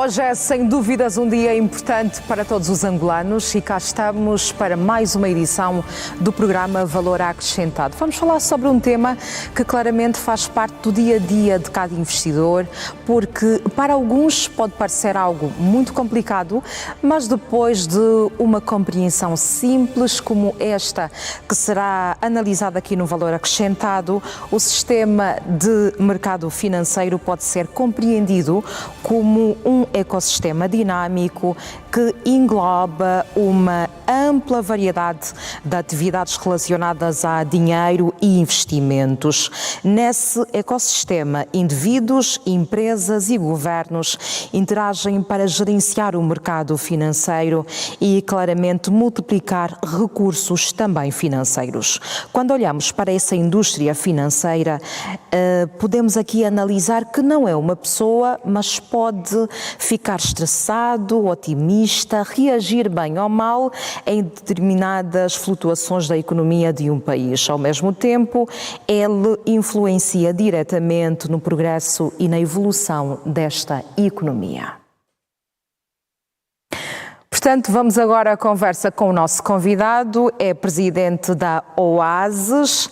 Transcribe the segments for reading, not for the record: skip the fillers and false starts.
Hoje é, sem dúvidas, um dia importante para todos os angolanos e cá estamos para mais uma edição do programa Valor Acrescentado. Vamos falar sobre um tema que claramente faz parte do dia-a-dia de cada investidor, porque para alguns pode parecer algo muito complicado, mas depois de uma compreensão simples como esta, que será analisada aqui no Valor Acrescentado, o sistema de mercado financeiro pode ser compreendido como um ecossistema dinâmico que engloba uma ampla variedade de atividades relacionadas a dinheiro e investimentos. Nesse ecossistema, indivíduos, empresas e governos interagem para gerenciar o mercado financeiro e claramente multiplicar recursos também financeiros. Quando olhamos para essa indústria financeira, podemos aqui analisar que não é uma pessoa, mas pode ficar estressado, otimista, reagir bem ou mal em determinadas flutuações da economia de um país. Ao mesmo tempo, ele influencia diretamente no progresso e na evolução desta economia. Portanto, vamos agora à conversa com o nosso convidado, é presidente da Oasis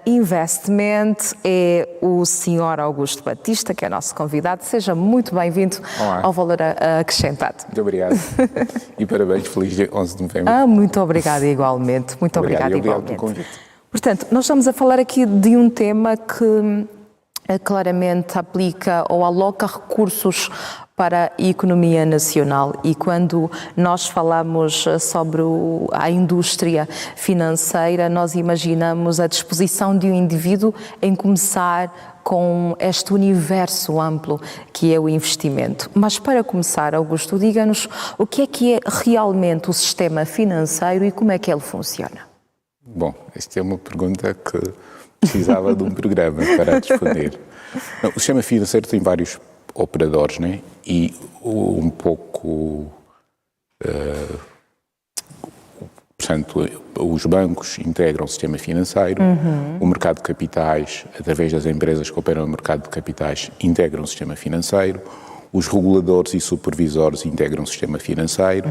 Investment, é o Sr. Augusto Batista, que é nosso convidado. Seja muito bem-vindo ao Valor Acrescentado. Muito obrigado e parabéns, feliz dia 11 de novembro. Muito obrigada igualmente, muito obrigada igualmente. Obrigado pelo convite. Portanto, nós estamos a falar aqui de um tema que claramente aplica ou aloca recursos para a economia nacional, e quando nós falamos sobre a indústria financeira, nós imaginamos a disposição de um indivíduo em começar com este universo amplo que é o investimento. Mas para começar, Augusto, diga-nos o que é realmente o sistema financeiro e como é que ele funciona? Bom, esta é uma pergunta que precisava de um programa para responder. Não, o sistema financeiro tem vários operadores, né? E um pouco, portanto, os bancos integram o sistema financeiro, o mercado de capitais, através das empresas que operam no mercado de capitais, integram o sistema financeiro, os reguladores e supervisores integram o sistema financeiro,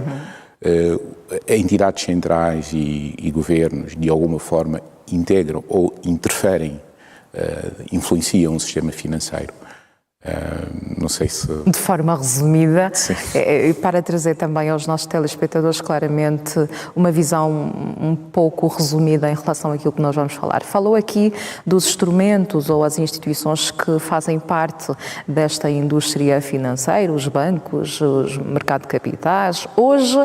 entidades centrais e governos, de alguma forma, integram ou interferem, influenciam o sistema financeiro. Não sei se... De forma resumida, para trazer também aos nossos telespectadores claramente uma visão um pouco resumida em relação àquilo que nós vamos falar. Falou aqui dos instrumentos ou as instituições que fazem parte desta indústria financeira, os bancos, o mercado de capitais. Hoje,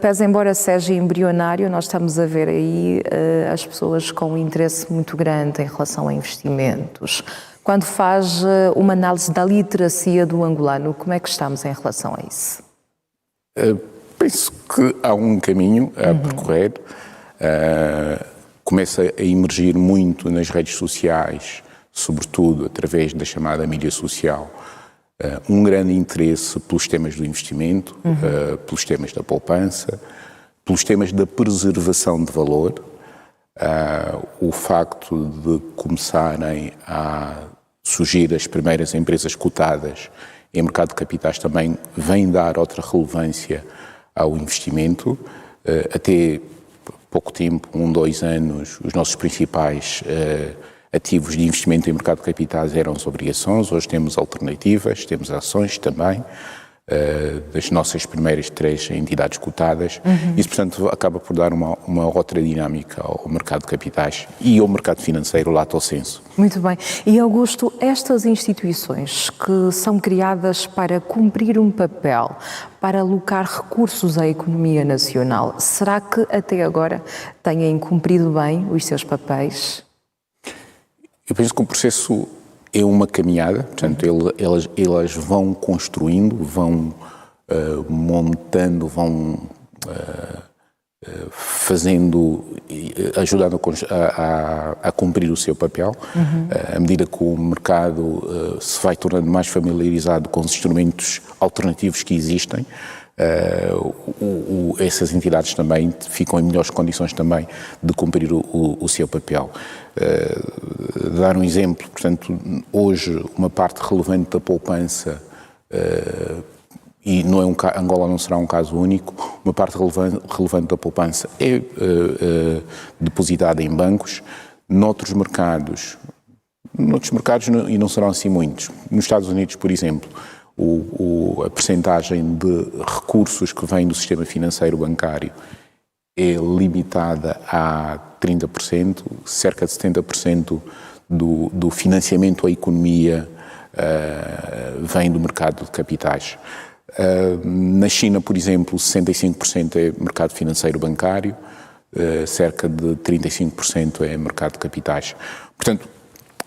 pese embora seja embrionário, nós estamos a ver aí as pessoas com um interesse muito grande em relação a investimentos. Quando faz uma análise da literacia do angolano, como é que estamos em relação a isso? Penso que há um caminho a percorrer. Começa a emergir muito nas redes sociais, sobretudo através da chamada mídia social, um grande interesse pelos temas do investimento, pelos temas da poupança, pelos temas da preservação de valor. O facto de começarem a surgir as primeiras empresas cotadas em mercado de capitais também vem dar outra relevância ao investimento. Até pouco tempo, 2 anos, os nossos principais ativos de investimento em mercado de capitais eram as obrigações. Hoje temos alternativas, temos ações também, das nossas primeiras 3 entidades cotadas. Isso, portanto, acaba por dar uma outra dinâmica ao mercado de capitais e ao mercado financeiro lato sensu. Muito bem. E, Augusto, estas instituições que são criadas para cumprir um papel, para alocar recursos à economia nacional, será que até agora têm cumprido bem os seus papéis? Eu penso que o processo é uma caminhada, portanto, elas vão construindo, vão montando, vão fazendo, ajudando a cumprir o seu papel. À medida que o mercado se vai tornando mais familiarizado com os instrumentos alternativos que existem, essas entidades também ficam em melhores condições também de cumprir o seu papel. Dar um exemplo, portanto, hoje uma parte relevante da poupança e não é Angola não será um caso único, uma parte relevante da poupança é depositada em bancos. Noutros mercados, e não serão assim muitos, nos Estados Unidos, por exemplo, a percentagem de recursos que vem do sistema financeiro bancário é limitada a 30%, cerca de 70% do financiamento à economia vem do mercado de capitais. Na China, por exemplo, 65% é mercado financeiro bancário, cerca de 35% é mercado de capitais. Portanto,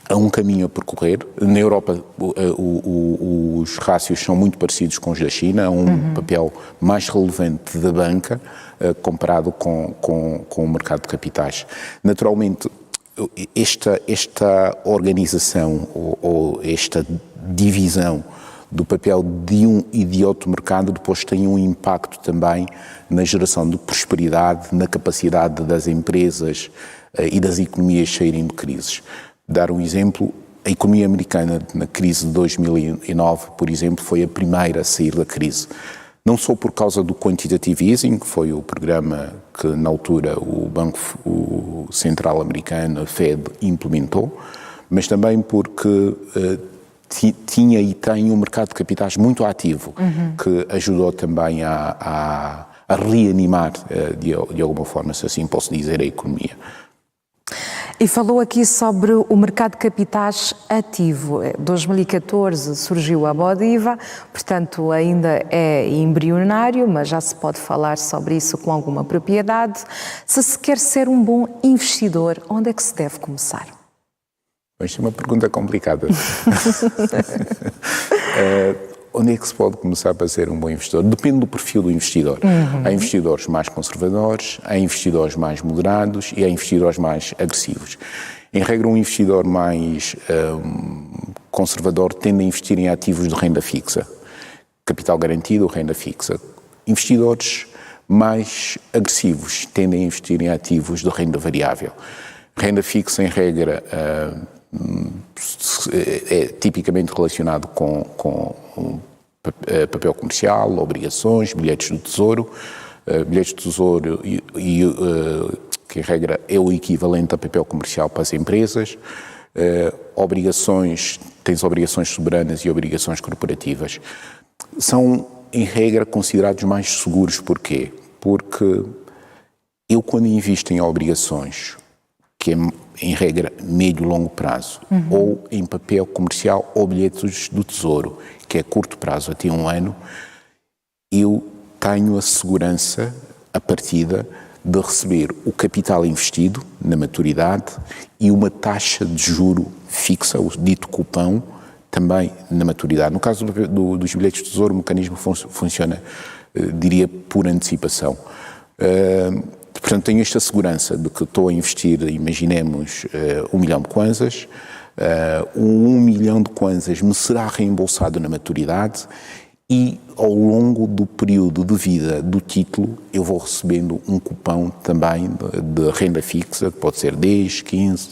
há um caminho a percorrer. Na Europa, os rácios são muito parecidos com os da China, há um papel mais relevante da banca comparado com o mercado de capitais. Naturalmente, esta organização ou esta divisão do papel de um e de outro mercado depois tem um impacto também na geração de prosperidade, na capacidade das empresas e das economias saírem de crises. Dar um exemplo, a economia americana na crise de 2009, por exemplo, foi a primeira a sair da crise. Não só por causa do quantitative easing, que foi o programa que na altura o Banco Central Americano, a Fed, implementou, mas também porque tinha e tem um mercado de capitais muito ativo, que ajudou também a reanimar, de alguma forma, se assim posso dizer, a economia. E falou aqui sobre o mercado de capitais ativo. Em 2014 surgiu a Bodiva, portanto ainda é embrionário, mas já se pode falar sobre isso com alguma propriedade. Se quer ser um bom investidor, onde é que se deve começar? Esta é uma pergunta complicada. Onde é que se pode começar para ser um bom investidor? Depende do perfil do investidor. Há investidores mais conservadores, há investidores mais moderados e há investidores mais agressivos. Em regra, um investidor mais conservador tende a investir em ativos de renda fixa, capital garantido, renda fixa. Investidores mais agressivos tendem a investir em ativos de renda variável. Renda fixa, em regra, é tipicamente relacionado com papel comercial, obrigações, bilhetes do Tesouro. Bilhetes do Tesouro, que em regra é o equivalente a papel comercial para as empresas. Obrigações, tens obrigações soberanas e obrigações corporativas. São, em regra, considerados mais seguros. Porquê? Porque eu, quando invisto em obrigações, que é, em regra, médio e longo prazo, ou em papel comercial ou bilhetes do Tesouro, que é curto prazo, até 1 ano, eu tenho a segurança, a partida, de receber o capital investido na maturidade e uma taxa de juro fixa, o dito cupão, também na maturidade. No caso dos bilhetes do Tesouro, o mecanismo funciona, diria, por antecipação. Portanto, tenho esta segurança de que estou a investir, imaginemos, 1 milhão de kwanzas, 1 milhão de kwanzas me será reembolsado na maturidade e ao longo do período de vida do título eu vou recebendo um cupão também de renda fixa, que pode ser 10, 15,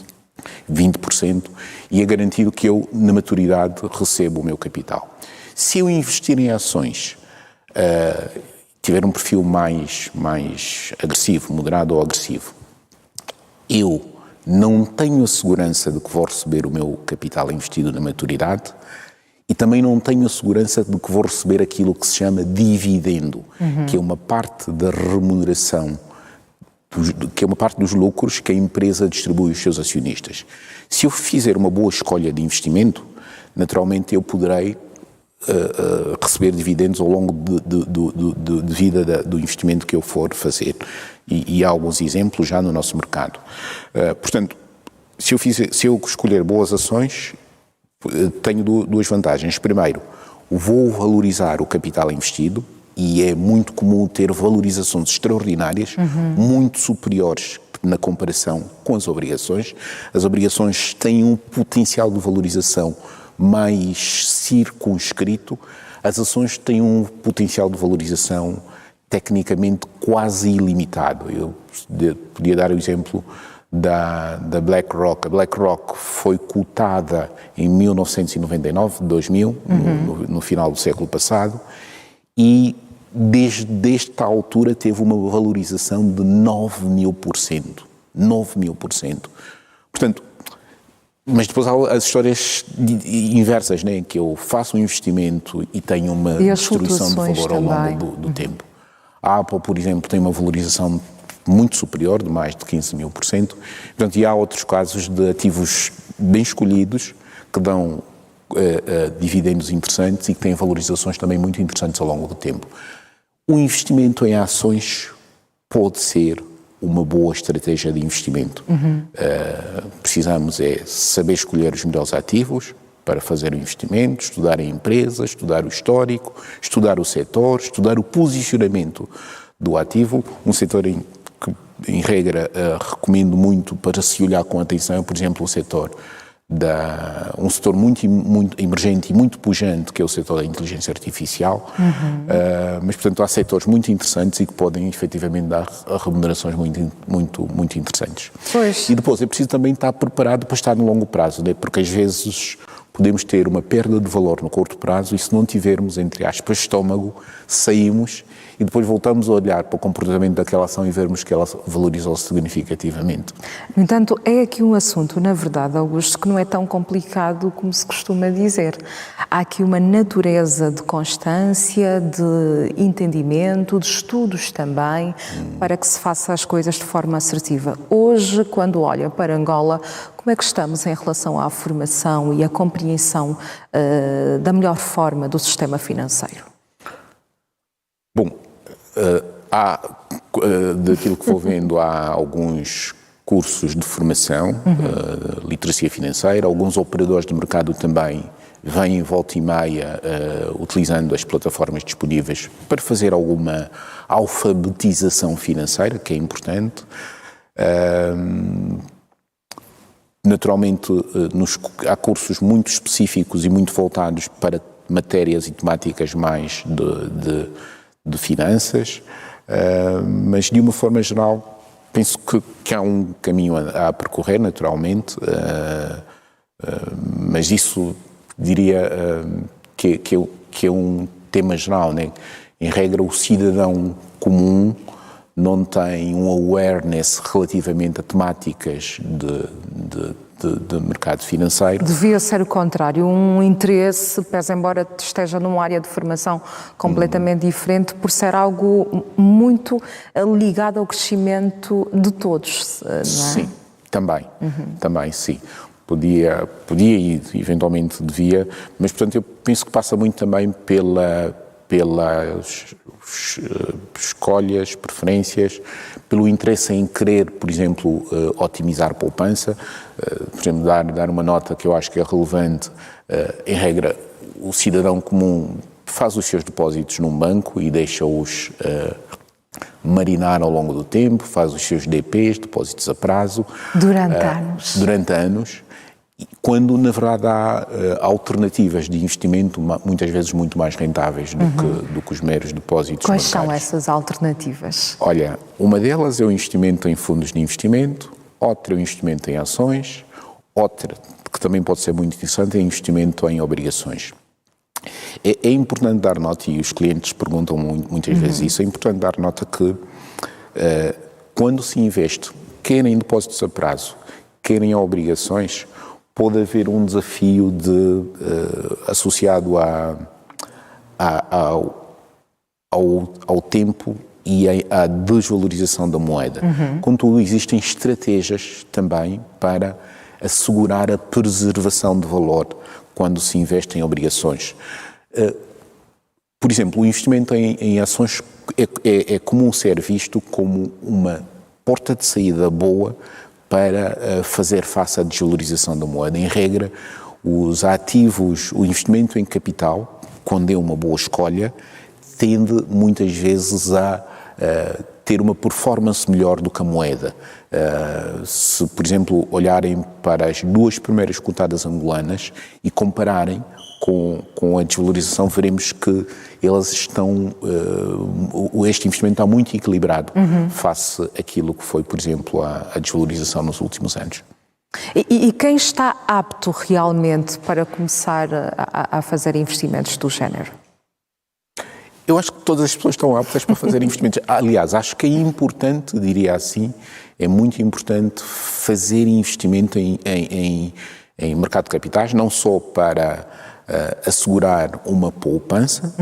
20%, e é garantido que eu, na maturidade, recebo o meu capital. Se eu investir em ações, tiver um perfil mais agressivo, moderado ou agressivo, eu não tenho a segurança de que vou receber o meu capital investido na maturidade e também não tenho a segurança de que vou receber aquilo que se chama dividendo, que é uma parte da remuneração, que é uma parte dos lucros que a empresa distribui aos seus acionistas. Se eu fizer uma boa escolha de investimento, naturalmente eu poderei receber dividendos ao longo de vida do investimento que eu for fazer. E há alguns exemplos já no nosso mercado. Portanto, se eu escolher boas ações, tenho duas vantagens. Primeiro, vou valorizar o capital investido e é muito comum ter valorizações extraordinárias, muito superiores na comparação com as obrigações. As obrigações têm um potencial de valorização mais circunscrito, as ações têm um potencial de valorização tecnicamente quase ilimitado. Eu podia dar o exemplo da BlackRock. A BlackRock foi cotada em 1999, 2000, no final do século passado, e desde esta altura teve uma valorização de 9.000%. 9.000%. Portanto, mas depois há as histórias inversas, né? Que eu faço um investimento e tenho uma destruição de valor ao longo do tempo. A Apple, por exemplo, tem uma valorização muito superior, de mais de 15.000%. Portanto, e há outros casos de ativos bem escolhidos que dão dividendos interessantes e que têm valorizações também muito interessantes ao longo do tempo. O investimento em ações pode ser uma boa estratégia de investimento. Precisamos saber escolher os melhores ativos para fazer o investimento, estudar a empresa, estudar o histórico, estudar o setor, estudar o posicionamento do ativo. Um setor que, em regra, recomendo muito para se olhar com atenção, por exemplo, o setor um setor muito emergente e muito pujante, que é o setor da inteligência artificial, mas, portanto, há setores muito interessantes e que podem, efetivamente, dar remunerações muito interessantes. Pois. E depois é preciso também estar preparado para estar no longo prazo, né? Porque às vezes podemos ter uma perda de valor no curto prazo e se não tivermos, entre aspas, estômago, saímos e depois voltamos a olhar para o comportamento daquela ação e vermos que ela valorizou-se significativamente. No entanto, é aqui um assunto, na verdade, Augusto, que não é tão complicado como se costuma dizer. Há aqui uma natureza de constância, de entendimento, de estudos também, para que se faça as coisas de forma assertiva. Hoje, quando olha para Angola, como é que estamos em relação à formação e à compreensão da melhor forma do sistema financeiro? Bom, daquilo que vou vendo, há alguns cursos de formação, literacia financeira, alguns operadores de mercado também vêm volta e meia utilizando as plataformas disponíveis para fazer alguma alfabetização financeira, que é importante. Naturalmente, há cursos muito específicos e muito voltados para matérias e temáticas mais de finanças, mas de uma forma geral penso que há um caminho a percorrer, naturalmente, mas isso diria que é um tema geral, né? Em regra, o cidadão comum não tem um awareness relativamente a temáticas de mercado financeiro. Devia ser o contrário, um interesse, pese embora esteja numa área de formação completamente diferente, por ser algo muito ligado ao crescimento de todos, não é? Sim, também sim. Podia e eventualmente devia, mas portanto eu penso que passa muito também pelas escolhas, preferências, pelo interesse em querer, por exemplo, otimizar a poupança. Por exemplo, dar uma nota que eu acho que é relevante. Em regra, o cidadão comum faz os seus depósitos num banco e deixa-os marinar ao longo do tempo, faz os seus DPs, depósitos a prazo. Durante anos. Quando, na verdade, há alternativas de investimento muitas vezes muito mais rentáveis do que os meros depósitos bancários. Quais são essas alternativas? Olha, uma delas é o investimento em fundos de investimento, outra é o investimento em ações, outra, que também pode ser muito interessante, é o investimento em obrigações. É importante dar nota, e os clientes perguntam muitas vezes isso, é importante dar nota que quando se investe, quer em depósitos a prazo, quer em obrigações, pode haver um desafio associado ao tempo e à desvalorização da moeda. Contudo, existem estratégias também para assegurar a preservação de valor quando se investe em obrigações. Por exemplo, o investimento em ações é comum ser visto como uma porta de saída boa para fazer face à desvalorização da moeda. Em regra, os ativos, o investimento em capital, quando é uma boa escolha, tende muitas vezes a ter uma performance melhor do que a moeda. Se, por exemplo, olharem para as duas primeiras cotadas angolanas e compararem com a desvalorização veremos que elas estão, este investimento está muito equilibrado face àquilo que foi, por exemplo, a desvalorização nos últimos anos. E quem está apto realmente para começar a fazer investimentos do género? Eu acho que todas as pessoas estão aptas para fazer investimentos. Aliás, acho que é importante, diria assim, é muito importante fazer investimento em mercado de capitais, não só para assegurar uma poupança,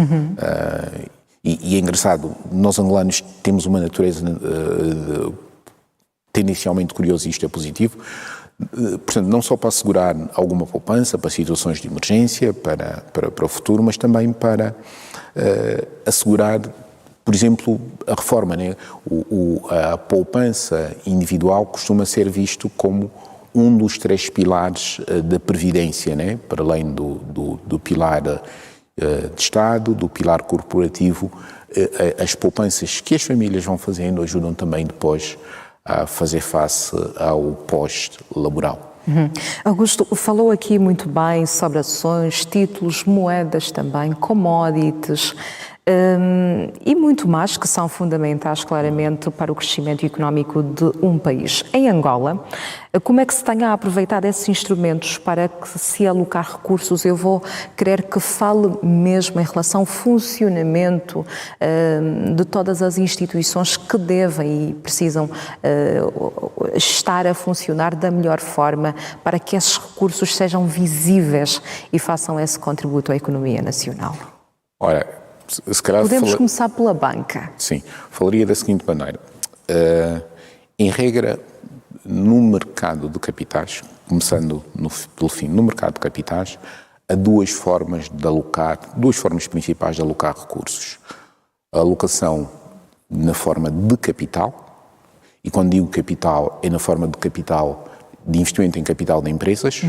e é engraçado, nós angolanos temos uma natureza tendencialmente curiosa, e isto é positivo, portanto, não só para assegurar alguma poupança, para situações de emergência, para o futuro, mas também para assegurar, por exemplo, a reforma, né? A poupança individual costuma ser visto como um dos 3 pilares da Previdência, né? Para além do pilar de Estado, do pilar corporativo, as poupanças que as famílias vão fazendo ajudam também depois a fazer face ao pós-laboral. Augusto, falou aqui muito bem sobre ações, títulos, moedas também, commodities e muito mais que são fundamentais claramente para o crescimento económico de um país. Em Angola, como é que se tem a aproveitar esses instrumentos para que se alocar recursos? Eu vou querer que fale mesmo em relação ao funcionamento de todas as instituições que devem e precisam estar a funcionar da melhor forma para que esses recursos sejam visíveis e façam esse contributo à economia nacional. Olha, se calhar podemos começar pela banca. Sim, falaria da seguinte maneira. Em regra, no mercado de capitais, começando pelo fim, no mercado de capitais, há duas formas principais de alocar recursos. A alocação na forma de capital, e quando digo capital, é na forma de capital de investimento em capital de empresas,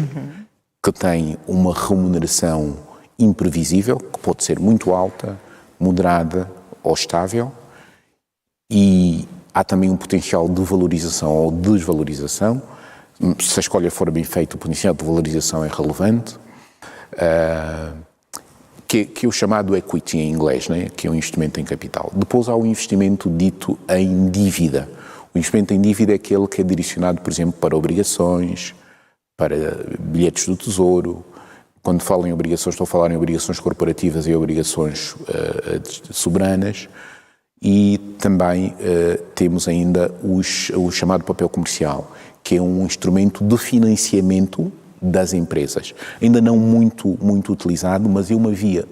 que tem uma remuneração imprevisível, que pode ser muito alta, moderada ou estável, e há também um potencial de valorização ou desvalorização. Se a escolha for bem feita, o potencial de valorização é relevante, que é o chamado equity em inglês, né? Que é um investimento em capital. Depois há o investimento dito em dívida. O investimento em dívida é aquele que é direcionado, por exemplo, para obrigações, para bilhetes do Tesouro. Quando falo em obrigações, estou a falar em obrigações corporativas e obrigações soberanas. E também temos ainda o chamado papel comercial, que é um instrumento de financiamento das empresas. Ainda não muito utilizado, mas é uma via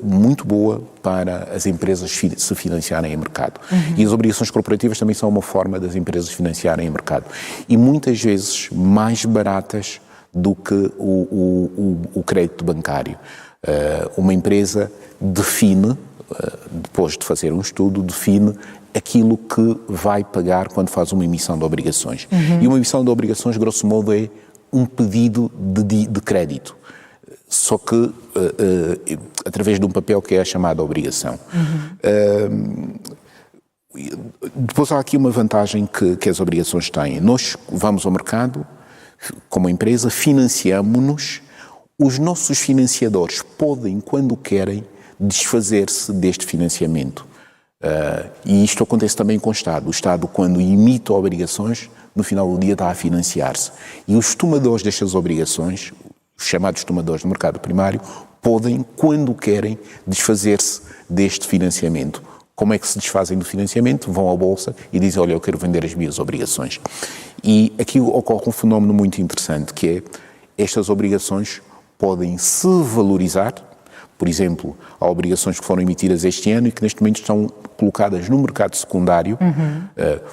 muito boa para as empresas se financiarem em mercado. E as obrigações corporativas também são uma forma das empresas financiarem em mercado. E muitas vezes mais baratas do que o crédito bancário. Uma empresa define, depois de fazer um estudo, define aquilo que vai pagar quando faz uma emissão de obrigações. E uma emissão de obrigações, grosso modo, é um pedido de crédito, só que através de um papel que é a chamada obrigação. Depois há aqui uma vantagem que as obrigações têm. Nós vamos ao mercado, como empresa, financiamos-nos, os nossos financiadores podem, quando querem, desfazer-se deste financiamento. E isto acontece também com o Estado. O Estado, quando emite obrigações, no final do dia está a financiar-se. E os tomadores destas obrigações, os chamados tomadores do mercado primário, podem, quando querem, desfazer-se deste financiamento. Como é que se desfazem do financiamento? Vão à Bolsa e dizem, olha, eu quero vender as minhas obrigações. E aqui ocorre um fenómeno muito interessante, que é, estas obrigações podem se valorizar. Por exemplo, há obrigações que foram emitidas este ano e que neste momento estão colocadas no mercado secundário,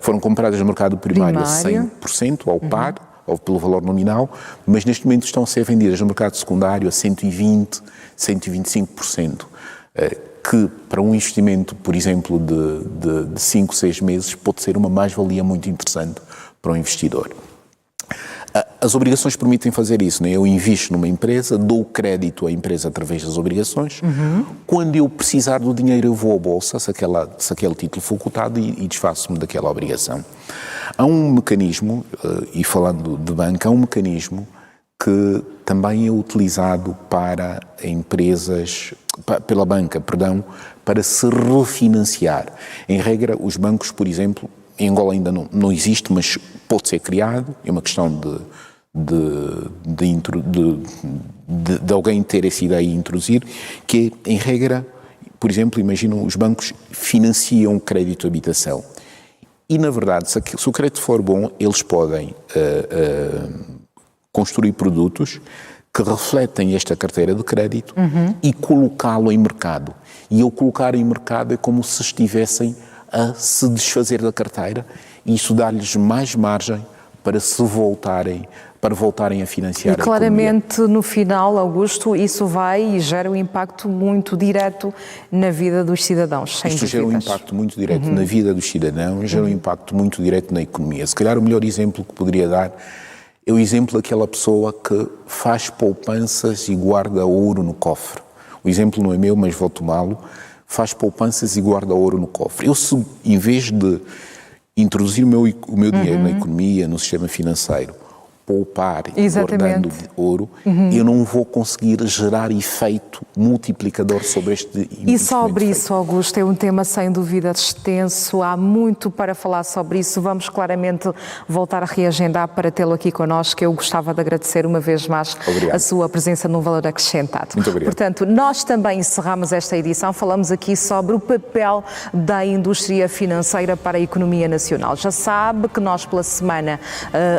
foram compradas no mercado primário a 100% ao par, ou pelo valor nominal, mas neste momento estão a ser vendidas no mercado secundário a 120%, 125%, que para um investimento, por exemplo, de 5, 6 meses, pode ser uma mais-valia muito interessante para o investidor. As obrigações permitem fazer isso, né? Eu invisto numa empresa, dou crédito à empresa através das obrigações. Quando eu precisar do dinheiro, eu vou à Bolsa, se aquele título for cotado, e desfaço-me daquela obrigação. Há um mecanismo, e falando de banca, há um mecanismo que também é utilizado para empresas, pela banca, perdão, para se refinanciar. Em regra, os bancos, por exemplo, em Angola ainda não existe, mas pode ser criado, é uma questão de alguém ter essa ideia e introduzir, que é, em regra, por exemplo, imaginam, os bancos financiam crédito de habitação. E, na verdade, se o crédito for bom, eles podem construir produtos que refletem esta carteira de crédito e colocá-lo em mercado. E ao colocar em mercado é como se estivessem a se desfazer da carteira, e isso dá-lhes mais margem para voltarem a financiar e claramente, no final, Augusto, isso vai e gera um impacto muito direto na vida dos cidadãos, sem Isto dúvidas. gera um impacto muito direto na vida dos cidadãos, gera um impacto muito direto na economia. Se calhar o melhor exemplo que poderia dar é o exemplo daquela pessoa que faz poupanças e guarda ouro no cofre. O exemplo não é meu, mas vou tomá-lo. Faz poupanças e guarda ouro no cofre. Eu, se, em vez de introduzir o meu dinheiro na economia, no sistema financeiro, poupar e guardando ouro, eu não vou conseguir gerar efeito multiplicador sobre este investimento. E sobre isso, Augusto, é um tema sem dúvida extenso, há muito para falar sobre isso, vamos claramente voltar a reagendar para tê-lo aqui connosco. Eu gostava de agradecer uma vez mais a sua presença no Valor Acrescentado. Muito obrigado. Portanto, nós também encerramos esta edição, falamos aqui sobre o papel da indústria financeira para a economia nacional. Já sabe que nós pela semana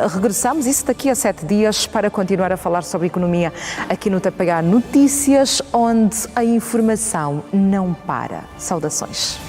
regressamos, isso daqui a 7 dias, para continuar a falar sobre economia aqui no TPH Notícias, onde a informação não para. Saudações.